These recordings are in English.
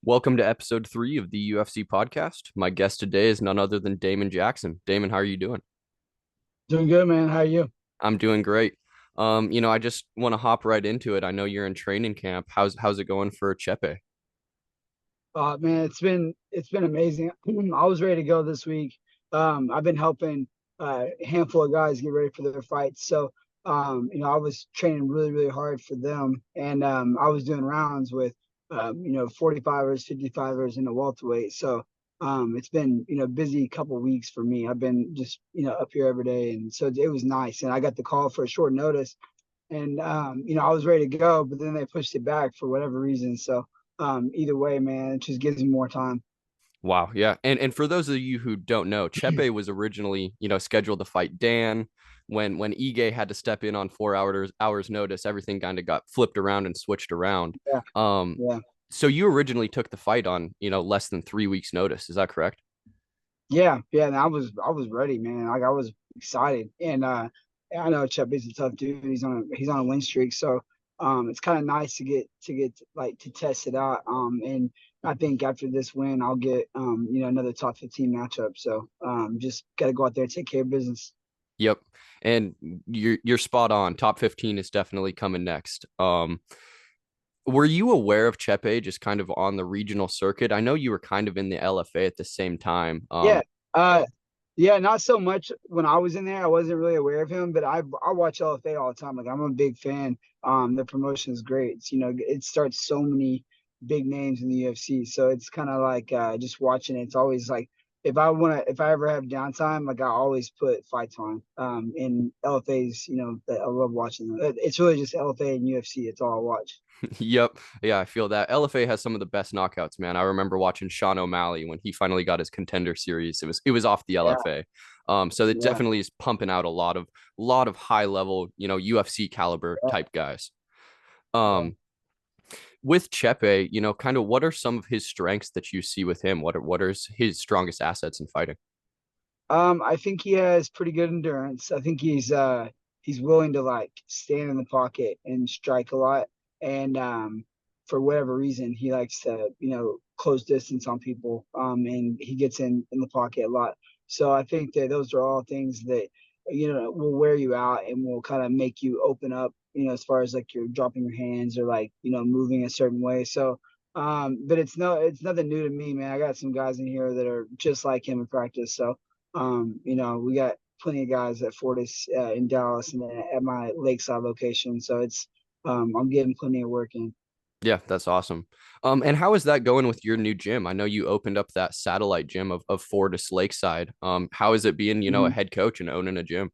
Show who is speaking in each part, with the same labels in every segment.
Speaker 1: Welcome to episode 3 of the UFC podcast. My guest today is none other than Damon Jackson. Damon, how are you doing?
Speaker 2: Doing good, man. How are you?
Speaker 1: I'm doing great. I just want to hop right into it. I know you're in training camp. How's it going for Chepe?
Speaker 2: Man, it's been amazing. I was ready to go this week. I've been helping a handful of guys get ready for their fights. So, I was training really, really hard for them, and I was doing rounds with 45ers, 55ers, and a welterweight. So, it's been busy couple weeks for me. I've been just up here every day, and so it was nice. And I got the call for a short notice. And I was ready to go, but then they pushed it back for whatever reason. So either way, man, it just gives me more time.
Speaker 1: Wow, yeah. And for those of you who don't know, Chepe was originally, scheduled to fight Dan. When Ige had to step in on 4 hours notice, everything kind of got flipped around and switched around.
Speaker 2: Yeah,
Speaker 1: Um,
Speaker 2: yeah,
Speaker 1: so you originally took the fight on, less than 3 weeks notice. Is that correct?
Speaker 2: yeah. And I was ready, man. Like I was excited, and I know Chepe's a tough dude. He's on a win streak, so it's kind of nice to get like to test it out. And I think after this win, I'll get another top 15 matchup. So just got to go out there and take care of business.
Speaker 1: Yep. And you're spot on. Top 15 is definitely coming next. Were you aware of Chepe just kind of on the regional circuit? I know you were kind of in the LFA at the same time.
Speaker 2: Yeah. Uh, yeah, not so much when I was in there. I wasn't really aware of him, but I watch LFA all the time. Like I'm a big fan. The promotion is great. It starts so many big names in the UFC. So it's kind of like just watching it. It's always like if I ever have downtime, like I always put fights on. And LFA's, that I love watching them. It's really just LFA and UFC. It's all I watch.
Speaker 1: Yep. Yeah, I feel that. LFA has some of the best knockouts, man. I remember watching Sean O'Malley when he finally got his contender series. It was off the
Speaker 2: Yeah,
Speaker 1: LFA. So it
Speaker 2: yeah.
Speaker 1: definitely is pumping out a lot of high level, UFC caliber
Speaker 2: Yeah.
Speaker 1: type guys.
Speaker 2: Yeah.
Speaker 1: Um, with Chepe, kind of what are some of his strengths that you see with him? What are his strongest assets in fighting?
Speaker 2: I think he has pretty good endurance. I think he's willing to like stand in the pocket and strike a lot. And for whatever reason, he likes to, close distance on people. And he gets in the pocket a lot. So I think that those are all things that, will wear you out and will kind of make you open up, as far as like you're dropping your hands or like, moving a certain way. So but it's nothing new to me, man. I got some guys in here that are just like him in practice. So we got plenty of guys at Fortis in Dallas and then at my Lakeside location. So I'm getting plenty of work in.
Speaker 1: Yeah, that's awesome. And how is that going with your new gym? I know you opened up that satellite gym of Fortis Lakeside. How is it being, a
Speaker 2: Mhm.
Speaker 1: head coach and owning a gym?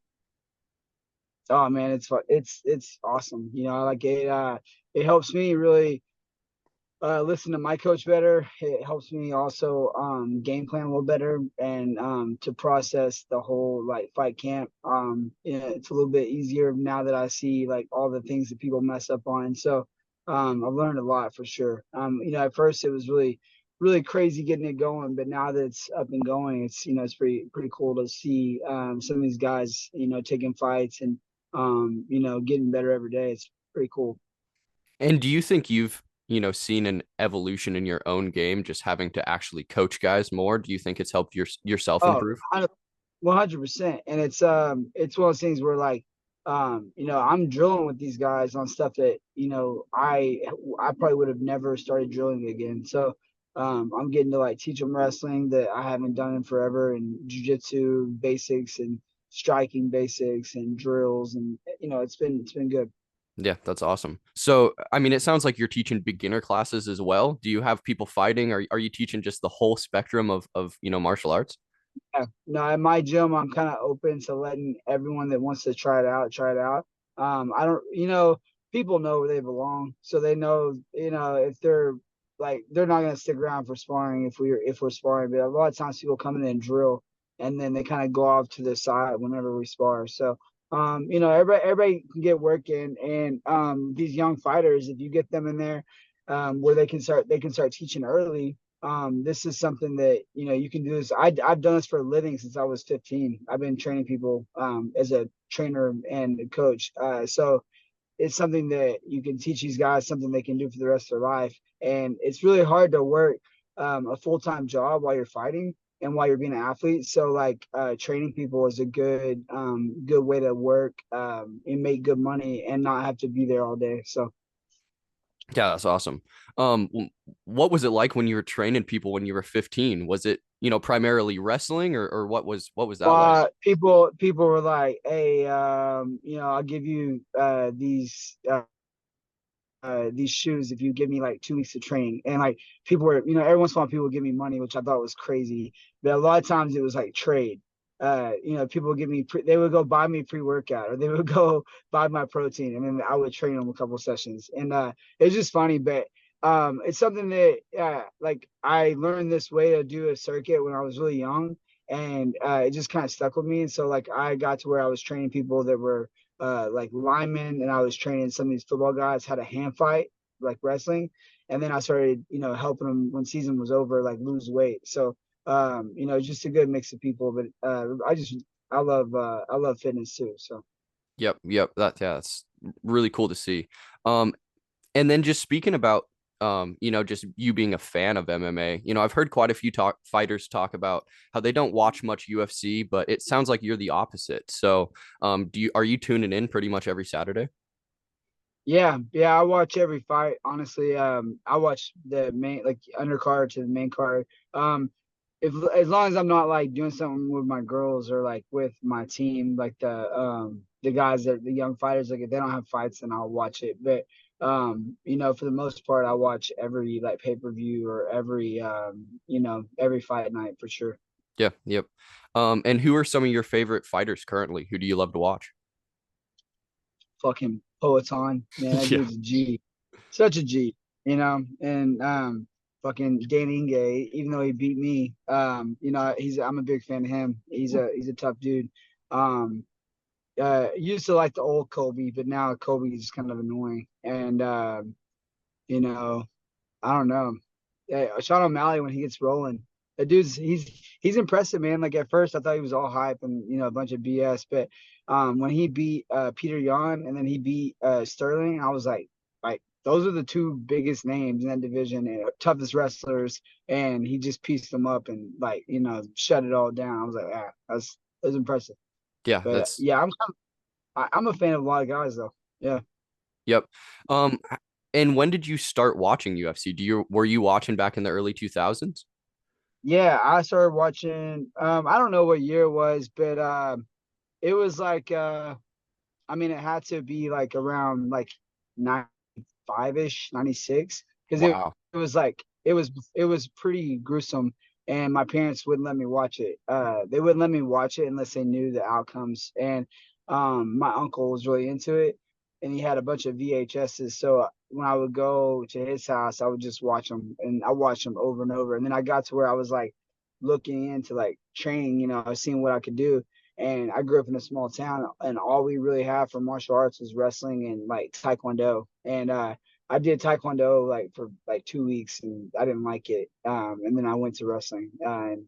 Speaker 2: Oh man, it's awesome. Like it helps me really listen to my coach better. It helps me also game plan a little better and to process the whole like fight camp. It's a little bit easier now that I see like all the things that people mess up on. So I've learned a lot for sure. At first it was really really crazy getting it going, but now that it's up and going, it's pretty cool to see some of these guys taking fights and getting better every day. It's pretty cool.
Speaker 1: And do you think you've, seen an evolution in your own game, just having to actually coach guys more? Do you think it's helped yourself
Speaker 2: Oh,
Speaker 1: improve?
Speaker 2: 100%. And it's one of those things where like I'm drilling with these guys on stuff that, I probably would have never started drilling again. So I'm getting to like teach them wrestling that I haven't done in forever and jujitsu basics and striking basics and drills and it's been good.
Speaker 1: Yeah, that's awesome. So, I mean, it sounds like you're teaching beginner classes as well. Do you have people fighting? Are you teaching just the whole spectrum of martial arts?
Speaker 2: Yeah. No, at my gym, I'm kind of open to letting everyone that wants to try it out, try it out. I don't, people know where they belong, so they know, if they're like they're not gonna stick around for sparring if we're sparring. But a lot of times people come in and drill, and then they kind of go off to the side whenever we spar. So, everybody can get work in, and these young fighters, if you get them in there, where they can start teaching early. This is something that you can do this. I've done this for a living since I was 15. I've been training people as a trainer and a coach. So it's something that you can teach these guys, something they can do for the rest of their life. And it's really hard to work a full-time job while you're fighting and while you're being an athlete. So like training people is a good way to work and make good money and not have to be there all day. So
Speaker 1: Yeah, that's awesome. What was it like when you were training people when you were 15? Was it, primarily wrestling, or what was that like?
Speaker 2: people were like, hey, I'll give you these shoes if you give me like 2 weeks of training. And like people were, every once in a while people would give me money, which I thought was crazy. But a lot of times it was like trade. People would give me they would go buy me pre-workout or they would go buy my protein and then I would train them a couple sessions. And it's just funny, but it's something that like I learned this way to do a circuit when I was really young and it just kind of stuck with me. And so like I got to where I was training people that were like linemen, and I was training some of these football guys how to hand fight, like wrestling. And then I started, helping them when season was over, like lose weight. So, just a good mix of people. But I love fitness too. So
Speaker 1: Yep. That's really cool to see. Um, and then just speaking about, just you being a fan of MMA, I've heard quite a few fighters talk about how they don't watch much UFC, but it sounds like you're the opposite. So, are you tuning in pretty much every Saturday?
Speaker 2: yeah, I watch every fight. Honestly, I watch the main like undercard to the main card. If as long as I'm not like doing something with my girls or like with my team, like the guys that the young fighters, like if they don't have fights, then I'll watch it. But for the most part, I watch every like pay-per-view or every fight night for sure.
Speaker 1: Yeah, yep. And who are some of your favorite fighters currently? Who do you love to watch?
Speaker 2: Fucking Poetan, man, that
Speaker 1: Yeah.
Speaker 2: dude's a G, such a G, and fucking Dan Ige, even though he beat me, I'm a big fan of him. He's a tough dude. Um, Used to like the old Kobe, but now Kobe is kind of annoying. And you know, I don't know. Sean O'Malley when he gets rolling, the dude's he's impressive, man. Like at first I thought he was all hype and a bunch of BS, but when he beat Peter Yan and then he beat Sterling, I was like those are the two biggest names in that division and toughest wrestlers, and he just pieced them up and like shut it all down. I was like, that was impressive.
Speaker 1: Yeah,
Speaker 2: But
Speaker 1: that's
Speaker 2: yeah, I'm a fan of a lot of guys though. Yeah.
Speaker 1: yep. Um, and when did you start watching UFC? Were you watching back in the early 2000s?
Speaker 2: Yeah, I started watching. I don't know what year it was, but it was like I mean, it had to be like around like 95-ish, 96, because
Speaker 1: Wow.
Speaker 2: it was like it was pretty gruesome, and my parents wouldn't let me watch it. They wouldn't let me watch it unless they knew the outcomes. And my uncle was really into it, and he had a bunch of VHSs. So when I would go to his house, I would just watch them, and I watched them over and over. And then I got to where I was like looking into like training, seeing what I could do. And I grew up in a small town, and all we really have for martial arts was wrestling and like taekwondo. And I did taekwondo like for like 2 weeks, and I didn't like it. And then I went to wrestling, and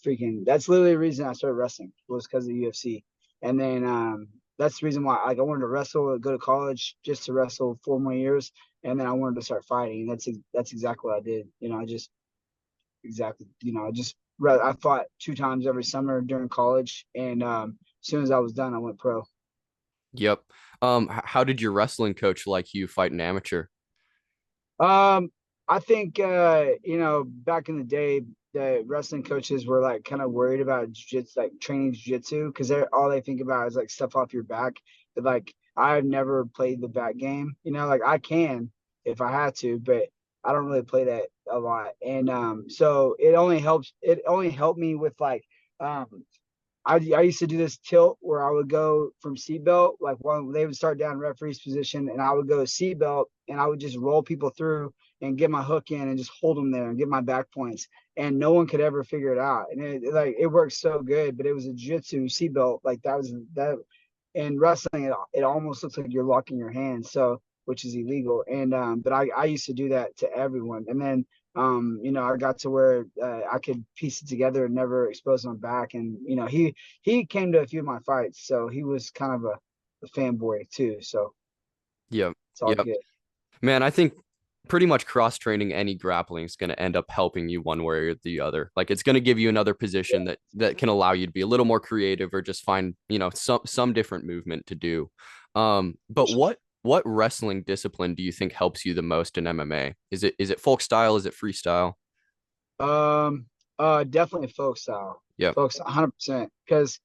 Speaker 2: freaking that's literally the reason I started wrestling was because of the UFC. And then that's the reason why like I wanted to wrestle, go to college just to wrestle 4 more years, and then I wanted to start fighting. And that's exactly what I did. I just exactly. I just I fought 2 times every summer during college, and as soon as I was done, I went pro.
Speaker 1: Yep. How did your wrestling coach like you fighting amateur?
Speaker 2: Um, I think back in the day, the wrestling coaches were like kind of worried about jiu-jitsu, like training jiu-jitsu, because they're all they think about is like stuff off your back. But like I've never played the back game, like I can if I had to, but I don't really play that a lot. And so it only helped me with like um I used to do this tilt where I would go from seatbelt, like when they would start down referee's position, and I would go seatbelt, and I would just roll people through and get my hook in and just hold them there and get my back points, and no one could ever figure it out. And it worked so good, but it was a jiu-jitsu seatbelt, like that was that. In wrestling, it almost looks like you're locking your hands, so which is illegal. And but I used to do that to everyone, and then I got to where I could piece it together and never expose my back. And he came to a few of my fights, so he was kind of a fanboy too. So
Speaker 1: Yep.
Speaker 2: It's all
Speaker 1: Yep.
Speaker 2: good.
Speaker 1: Man, I think pretty much cross training any grappling is going to end up helping you one way or the other. Like it's going to give you another position that can allow you to be a little more creative or just find, some different movement to do. But what wrestling discipline do you think helps you the most in MMA? Is it folk style? Is it freestyle?
Speaker 2: Um, Definitely folk style.
Speaker 1: Yep.
Speaker 2: Folks, 100%. Because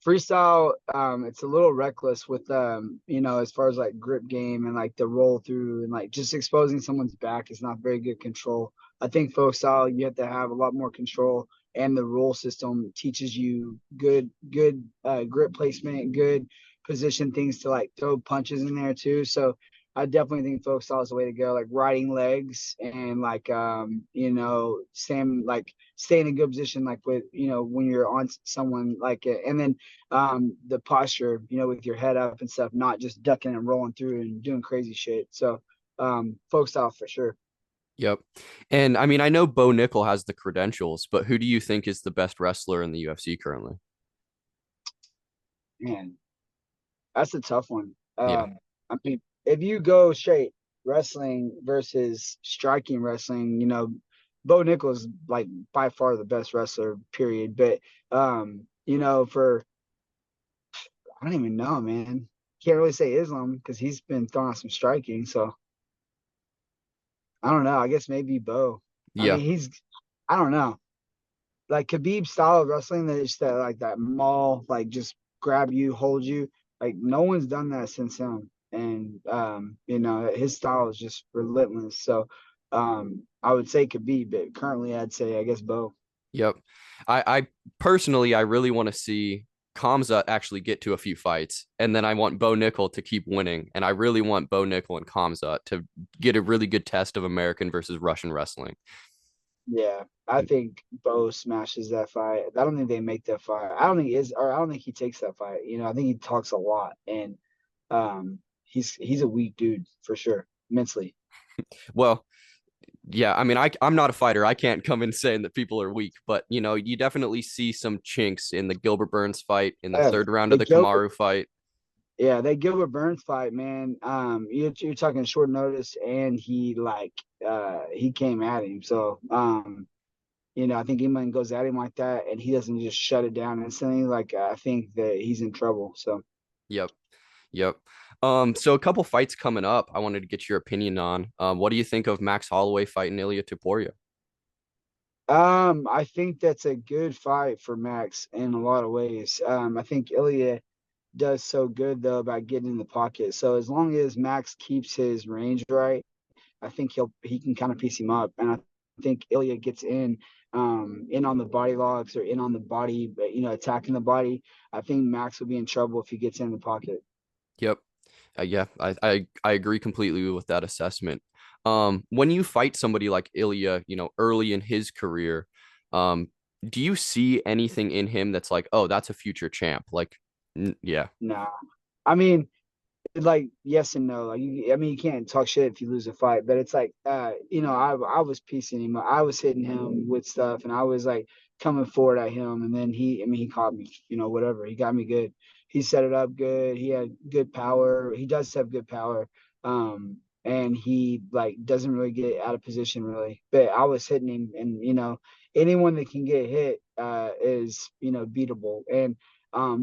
Speaker 2: freestyle, it's a little reckless with as far as like grip game and like the roll through and like just exposing someone's back is not very good control. I think folk style, you have to have a lot more control, and the roll system teaches you good grip placement, good position things to like throw punches in there too. So I definitely think folk style is the way to go. Like riding legs and like stay in a good position, like with when you're on someone like it, and then the posture, with your head up and stuff, not just ducking and rolling through and doing crazy shit. So folk style for sure.
Speaker 1: Yep. And I mean, I know Bo Nickel has the credentials, but who do you think is the best wrestler in the UFC currently?
Speaker 2: Man, that's a tough one.
Speaker 1: Yeah.
Speaker 2: I mean, if you go straight wrestling versus striking wrestling, Bo Nichols like by far the best wrestler, period. But for I don't even know, man. Can't really say Islam because he's been throwing out some striking. So I don't know. I guess maybe Bo. I
Speaker 1: Yeah.
Speaker 2: mean, I don't know. Like Khabib style of wrestling, that is that like that maul, like just grab you, hold you. Like no one's done that since him. And his style is just relentless. So I would say Khabib, but currently I'd say I guess Bo.
Speaker 1: Yep. I personally, I really want to see Kamza actually get to a few fights, and then I want Bo Nickel to keep winning, and I really want Bo Nickel and Kamza to get a really good test of American versus Russian wrestling.
Speaker 2: Yeah, I think Bo smashes that fight. I don't think they make that fight. I don't think he takes that fight. I think he talks a lot, and he's a weak dude for sure, mentally.
Speaker 1: Well, yeah, I mean, I'm not a fighter. I can't come in saying that people are weak, but you definitely see some chinks in the Gilbert Burns fight, in the
Speaker 2: Uh,
Speaker 1: third round of
Speaker 2: the
Speaker 1: the
Speaker 2: Gilbert,
Speaker 1: Kamaru fight.
Speaker 2: yeah, that Gilbert Burns fight, man. You're talking short notice, and he came at him. So I think anyone goes at him like that, and he doesn't just shut it down instantly. Like I think that he's in trouble. So.
Speaker 1: Yep. Yep. So a couple fights coming up, I wanted to get your opinion on. What do you think of Max Holloway fighting Ilya Topuria?
Speaker 2: I think that's a good fight for Max in a lot of ways. I think Ilya does so good though about getting in the pocket. So as long as Max keeps his range right, I think he can kind of piece him up. And I think Ilya gets in on the body locks or in on the body, but attacking the body. I think Max will be in trouble if he gets in the pocket.
Speaker 1: Yep. Yeah, I agree completely with that assessment. When you fight somebody like Ilya, early in his career, um, do you see anything in him that's like, oh, that's a future champ? Like, yeah,
Speaker 2: Nah. I mean, like yes and no. Like I mean, you can't talk shit if you lose a fight, but it's like I was piecing him up. I was hitting him with stuff, and I was like coming forward at him, and then he caught me. Whatever. He got me good. He set it up good. He had good power. He does have good power. And he like doesn't really get out of position really. But I was hitting him, and anyone that can get hit is beatable. And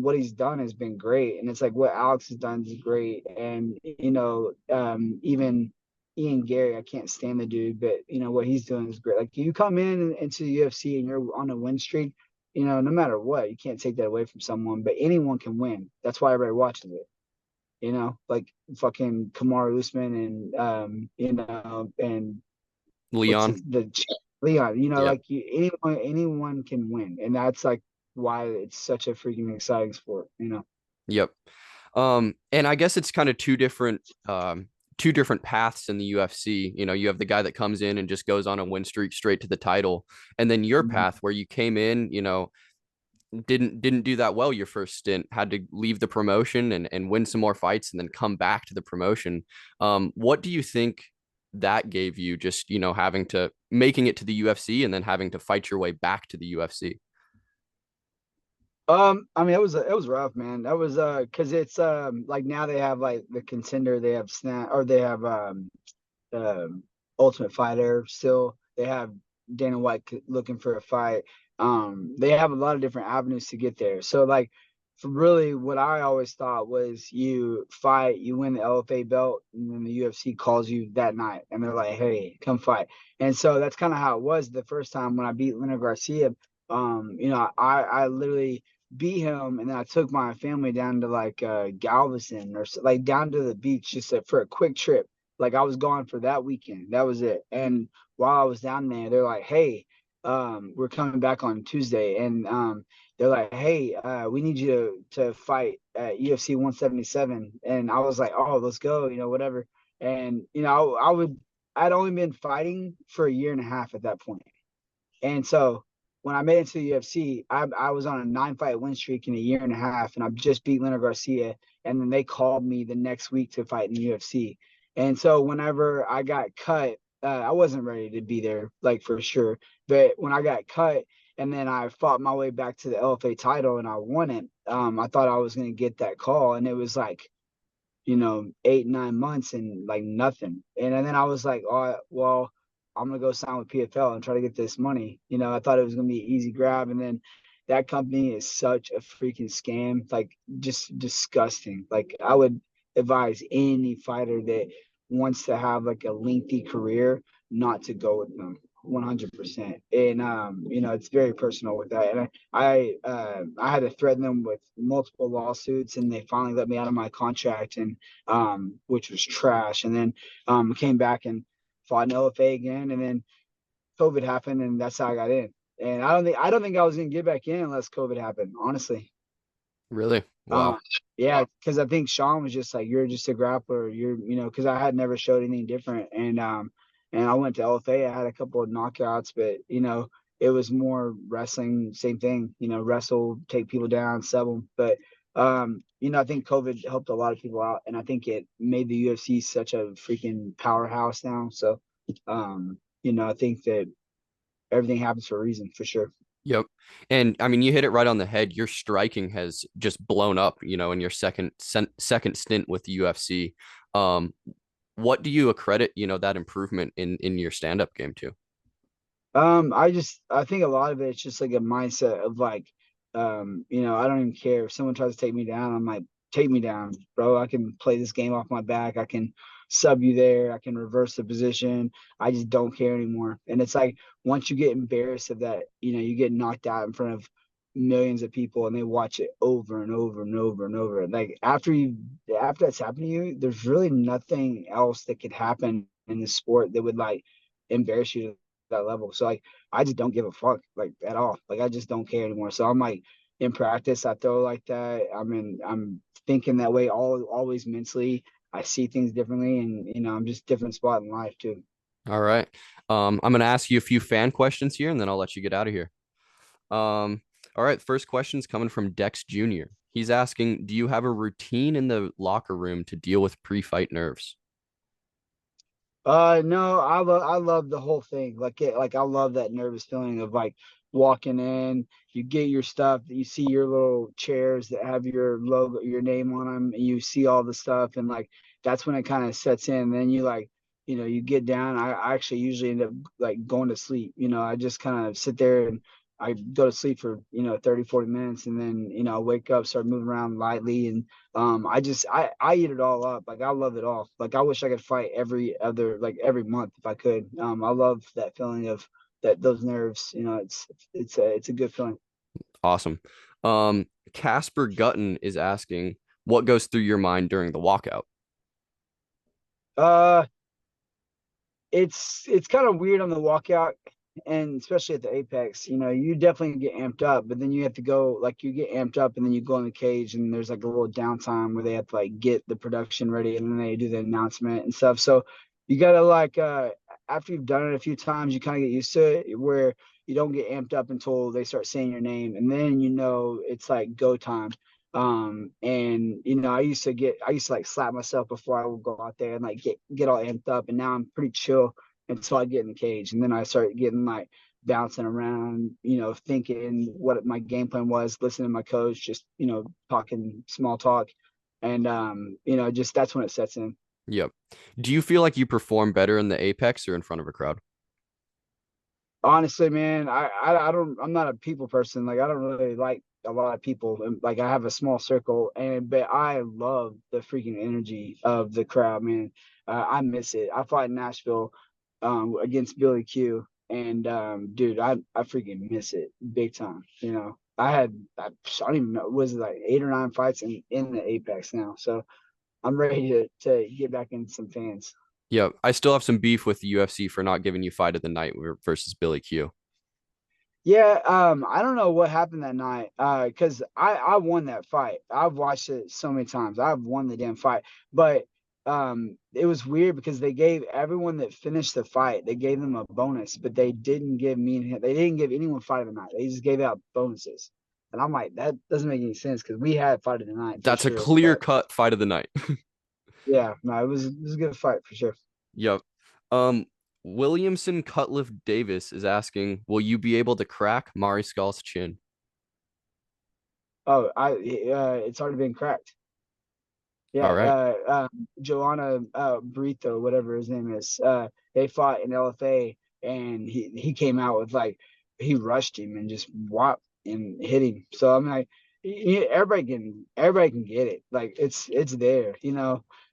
Speaker 2: what he's done has been great. And it's like what Alex has done is great. And, even Ian Gary, I can't stand the dude, but, what he's doing is great. Like you come into the UFC and you're on a win streak, no matter what, you can't take that away from someone, but anyone can win. That's why everybody watches it. Like fucking Kamaru Usman and, and what's
Speaker 1: Leon.
Speaker 2: the Leon,
Speaker 1: Yep.
Speaker 2: like anyone can win. And that's like why it's such a freaking exciting sport,
Speaker 1: Yep. And I guess it's kind of two different paths in the UFC. You have the guy that comes in and just goes on a win streak straight to the title, and then your
Speaker 2: Mhm.
Speaker 1: path where you came in, didn't do that well your first stint, had to leave the promotion and win some more fights and then come back to the promotion. What do you think that gave you, just having to making it to the UFC and then having to fight your way back to the UFC?
Speaker 2: I mean, it was rough, man. That was because it's like now they have like the contender, they have snap or they have um, Ultimate Fighter still. They have Dana White looking for a fight. They have a lot of different avenues to get there. So like, for really, what I always thought was you fight, you win the LFA belt, and then the UFC calls you that night, and they're like, "Hey, come fight." And so that's kind of how it was the first time when I beat Leonard Garcia. I literally beat him, and then I took my family down to like Galveston or like down to the beach just for a quick trip. Like I was gone for that weekend. That was it. And while I was down there, they're like, "Hey, we're coming back on Tuesday," and they're like, "Hey, we need you to fight at UFC 177." And I was like, "Oh, let's go," whatever. And I'd only been fighting for a year and a half at that point. And so when I made it to the UFC, I was on a 9 fight win streak in a year and a half, and I just beat Leonard Garcia. And then they called me the next week to fight in the UFC. And so whenever I got cut, I wasn't ready to be there, like for sure. But when I got cut, and then I fought my way back to the LFA title and I won it, I thought I was going to get that call, and it was like 8, 9 months and like nothing. And then I was like, oh, well, I'm gonna go sign with PFL and try to get this money. I thought it was gonna be an easy grab, and then that company is such a freaking scam, like just disgusting. Like I would advise any fighter that wants to have like a lengthy career not to go with them. 100%. And it's very personal with that. And I had to threaten them with multiple lawsuits, and they finally let me out of my contract, and which was trash. And then came back and fought in LFA again, and then COVID happened, and that's how I got in. And I don't think I was gonna get back in unless COVID happened, honestly.
Speaker 1: Really?
Speaker 2: Um,
Speaker 1: Wow.
Speaker 2: yeah, because I think Sean was just like, "You're just a grappler." Because I had never showed anything different, and I went to LFA. I had a couple of knockouts, but it was more wrestling, same thing. Wrestle, take people down, sub them. But I think COVID helped a lot of people out, and I think it made the UFC such a freaking powerhouse now. So, I think that everything happens for a reason, for sure.
Speaker 1: Yep. And I mean, you hit it right on the head. Your striking has just blown up, in your second stint with the UFC. Um, what do you accredit, that improvement in your stand-up game to?
Speaker 2: I think a lot of it's just like a mindset of like, I don't even care if someone tries to take me down. I'm like, take me down, bro. I can play this game off my back. I can sub you there. I can reverse the position. I just don't care anymore. And it's like once you get embarrassed of that, you get knocked out in front of millions of people, and they watch it over and over and over and over. Like after that's happened to you, there's really nothing else that could happen in the sport that would like embarrass you that level. So like I just don't give a fuck like at all. Like I just don't care anymore. So I'm like in practice, I throw like that. I'm thinking that way always mentally. I see things differently, and I'm just different spot in life too.
Speaker 1: All right. I'm going to ask you a few fan questions here, and then I'll let you get out of here. All right. First question's coming from Dex Jr. He's asking, do you have a routine in the locker room to deal with pre-fight nerves?
Speaker 2: No, I love the whole thing. Like I love that nervous feeling of like walking in, you get your stuff, you see your little chairs that have your logo, your name on them, and you see all the stuff, and like that's when it kind of sets in. Then you like, you get down. I actually usually end up like going to sleep. I just kind of sit there and I go to sleep for 30, 40 minutes, and then I wake up, start moving around lightly, and I eat it all up. Like I love it all. Like I wish I could fight every month if I could. I love that feeling of those nerves. It's a good feeling.
Speaker 1: Awesome. Casper Gutton is asking, what goes through your mind during the walkout?
Speaker 2: Uh it's kind of weird on the walkout, and especially at the apex. You definitely get amped up, but then you have to go, like, you get amped up and then you go in the cage, and there's like a little downtime where they have to like get the production ready, and then they do the announcement and stuff. So you gotta like after you've done it a few times, you kind of get used to it, where you don't get amped up until they start saying your name, and then it's like go time. And I used to like slap myself before I would go out there and like get all amped up, and now I'm pretty chill until I get in the cage, and then I start getting like bouncing around, thinking what my game plan was, listening to my coach, just, talking small talk. And, just that's when it sets in.
Speaker 1: Yep. Do you feel like you perform better in the Apex or in front of a crowd?
Speaker 2: Honestly, man, I'm not a people person. Like, I don't really like a lot of people. And like, I have a small circle, but I love the freaking energy of the crowd, man. I miss it. I fought in Nashville, against Billy Q, and dude, I freaking miss it big time. I don't even know, was it like 8 or 9 fights in the Apex now? So I'm ready to get back in some fans.
Speaker 1: Yep. I still have some beef with the UFC for not giving you fight of the night versus Billy Q.
Speaker 2: Yeah, I don't know what happened that night. Because I won that fight. I've watched it so many times. I've won the damn fight. But it was weird because they gave everyone that finished the fight, they gave them a bonus, but they didn't give me and him, they didn't give anyone fight of the night. They just gave out bonuses. And I'm like, that doesn't make any sense because we had fight of the night for
Speaker 1: That's a
Speaker 2: sure.
Speaker 1: clear
Speaker 2: But
Speaker 1: cut fight of the night.
Speaker 2: yeah, no, it was a good fight for sure.
Speaker 1: Yep. Um, Williamson Cutliff Davis is asking, will you be able to crack Mariscal's chin?
Speaker 2: Oh, it's already been cracked. Yeah,
Speaker 1: All right.
Speaker 2: Joanna Brito, whatever his name is. They fought in LFA, and he came out with like he rushed him and just whopped and hit him. So I'm like, everybody can get it. Like it's there.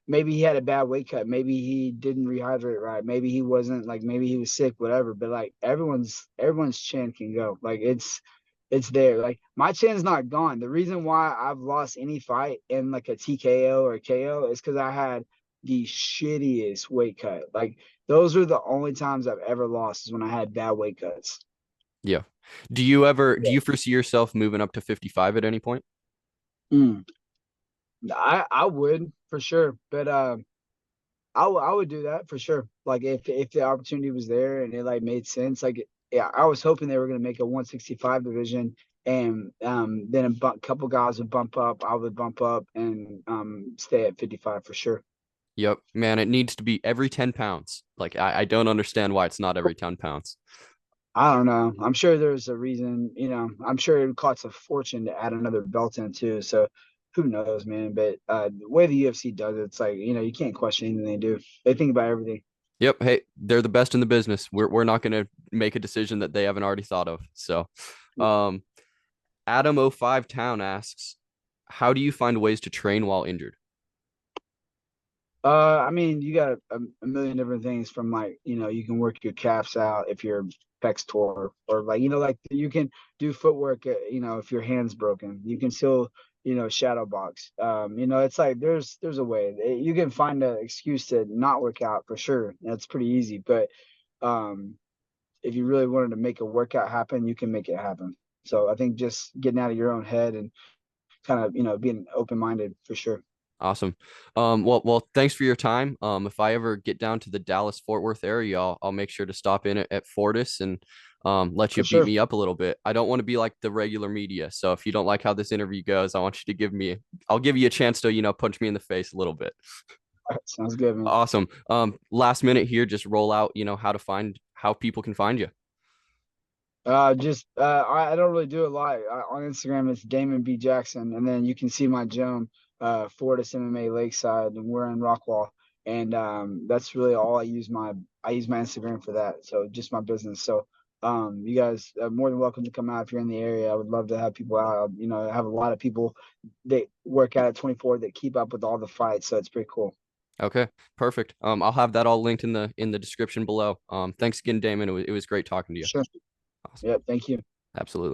Speaker 2: Maybe he had a bad weight cut. Maybe he didn't rehydrate right. Maybe he wasn't like maybe he was sick, whatever. But like everyone's chin can go. Like it's there. Like my chin's not gone. The reason why I've lost any fight in like a TKO or a KO is because I had the shittiest weight cut. Like those are the only times I've ever lost is when I had bad weight cuts.
Speaker 1: Yeah. Do
Speaker 2: Yeah.
Speaker 1: you foresee yourself moving up to 55 at any point?
Speaker 2: Mm. I would for sure, but I would do that for sure. Like if the opportunity was there and it like made sense. Like yeah, I was hoping they were gonna make a 165 division, and then couple guys would bump up. I would bump up and stay at 55 for sure.
Speaker 1: Yep. Man, it needs to be every 10 pounds. Like, I don't understand why it's not every 10 pounds.
Speaker 2: I don't know. I'm sure there's a reason. I'm sure it costs a fortune to add another belt in too. So who knows, man? But the way the UFC does it, it's like you can't question anything they do. They think about everything.
Speaker 1: Yep. Hey, they're the best in the business. We're not going to make a decision that they haven't already thought of. So, um, Adam O five Town asks, how do you find ways to train while injured?
Speaker 2: I mean, you got a million different things from like, you can work your calves out if your pecs tore, or like, like you can do footwork, if your hand's broken, you can still, shadow box. It's like there's a way. You can find an excuse to not work out for sure. That's pretty easy. But um, if you really wanted to make a workout happen, you can make it happen. So I think just getting out of your own head and kind of, being open-minded for sure.
Speaker 1: Awesome. Well, thanks for your time. If I ever get down to the Dallas Fort Worth area, I'll make sure to stop in at Fortis and let you
Speaker 2: For
Speaker 1: beat
Speaker 2: sure.
Speaker 1: me up a little bit. I don't want to be like the regular media. So if you don't like how this interview goes, I want you to I'll give you a chance to, punch me in the face a little bit.
Speaker 2: All right, sounds good, man.
Speaker 1: Awesome. Last minute here, just roll out, how people can find you.
Speaker 2: Just I don't really do a lot on Instagram. It's Damon B Jackson, and then you can see my gym, Fortis MMA Lakeside, and we're in Rockwall, and that's really all I use my Instagram for that. So just my business. So you guys are more than welcome to come out if you're in the area. I would love to have people out. I have a lot of people that work out at 24 that keep up with all the fights, so it's pretty cool.
Speaker 1: Okay, perfect. I'll have that all linked in the description below. Thanks again, Damon. It was great talking to you.
Speaker 2: Sure.
Speaker 1: Awesome.
Speaker 2: Yeah. Thank you.
Speaker 1: Absolutely.